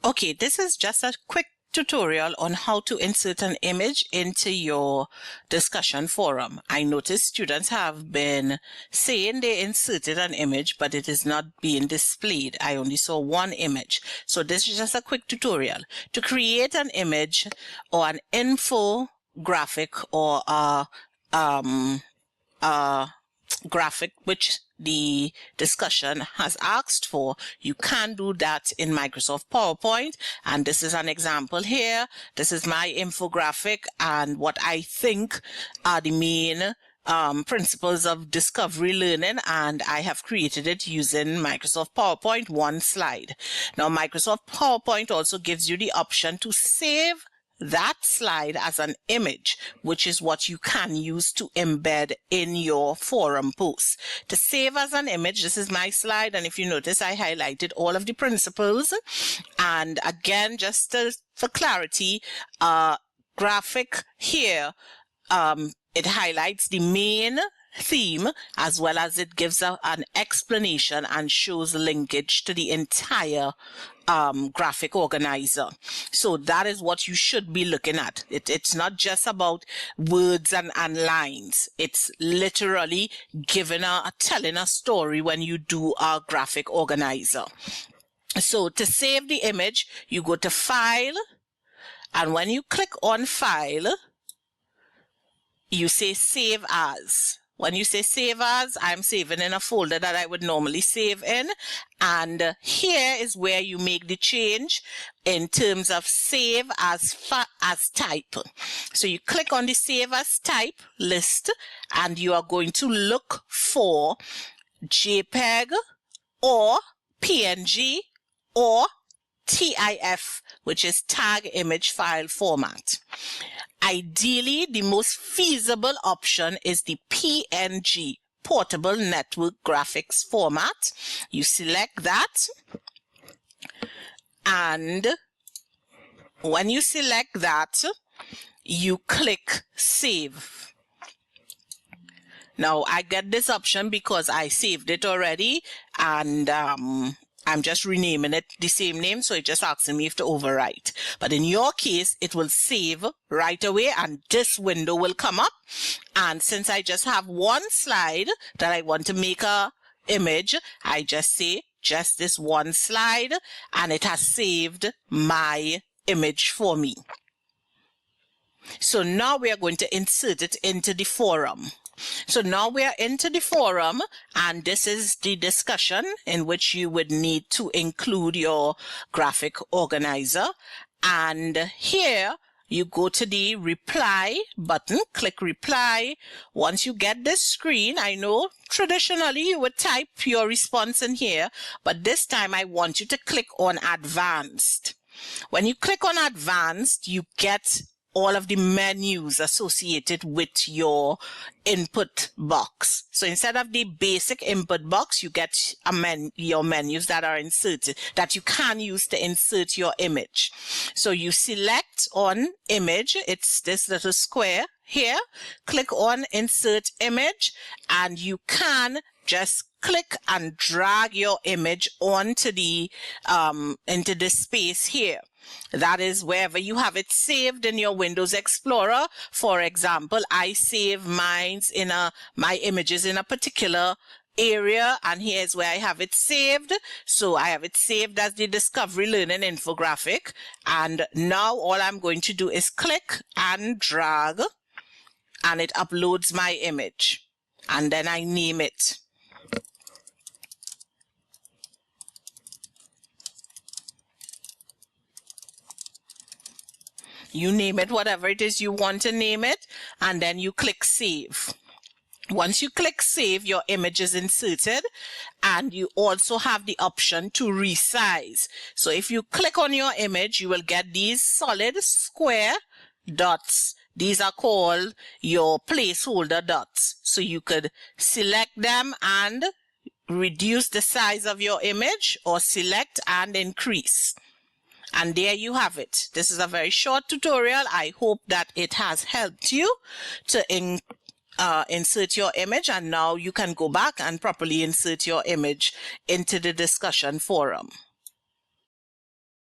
Okay, this is just a quick tutorial on how to insert an image into your discussion forum. I noticed students have been saying they inserted an image, but it is not being displayed. I only saw one image. So this is just a quick tutorial. To create an image or an infographic or a graphic which the discussion has asked for, you can do that in Microsoft PowerPoint. And this is an example here. This is my infographic and what I think are the main principles of discovery learning, and I have created it using Microsoft PowerPoint, one slide. Now, Microsoft PowerPoint also gives you the option to save that slide as an image, which is what you can use to embed in your forum posts. To save as an image, this is my slide, and if you notice, I highlighted all of the principles. And again, just for clarity, graphic here, it highlights the main theme as well as it gives an explanation and shows linkage to the entire graphic organizer. So that is what you should be looking at. It's not just about words and lines. It's literally telling a story when you do a graphic organizer. So to save the image, you go to File, and when you click on File, you say Save As. When you say save as, I'm saving in a folder that I would normally save in. And here is where you make the change in terms of save as type. So you click on the save as type list and you are going to look for JPEG or PNG or TIF, which is tag image file format. Ideally, the most feasible option is the PNG, Portable Network Graphics format. You select that, and when you select that, you click Save. Now, I get this option because I saved it already, and I'm just renaming it the same name, so it just asking me if to overwrite. But in your case, it will save right away and this window will come up. And since I just have one slide that I want to make a image, I just say just this one slide and it has saved my image for me. So now we are going to insert it into the forum. So now we are into the forum, and this is the discussion in which you would need to include your graphic organizer. And here you go to the reply button, click reply. Once you get this screen, I know traditionally you would type your response in here, but this time I want you to click on advanced. When you click on advanced, you get all of the menus associated with your input box. So instead of the basic input box, you get your menus that are inserted, that you can use to insert your image. So you select on image, it's this little square here, click on insert image, and you can just click and drag your image onto the into this space here. That is wherever you have it saved in your Windows Explorer. For example, I save my images in a particular area, and here's where I have it saved. So I have it saved as the Discovery Learning infographic. And now all I'm going to do is click and drag, and it uploads my image. And then I name it. You name it whatever it is you want to name it, and then you click save. Once you click save, your image is inserted, and you also have the option to resize. So if you click on your image, you will get these solid square dots. These are called your placeholder dots. So you could select them and reduce the size of your image, or select and increase. And there you have it. This is a very short tutorial. I hope that it has helped you to insert your image, and now you can go back and properly insert your image into the discussion forum.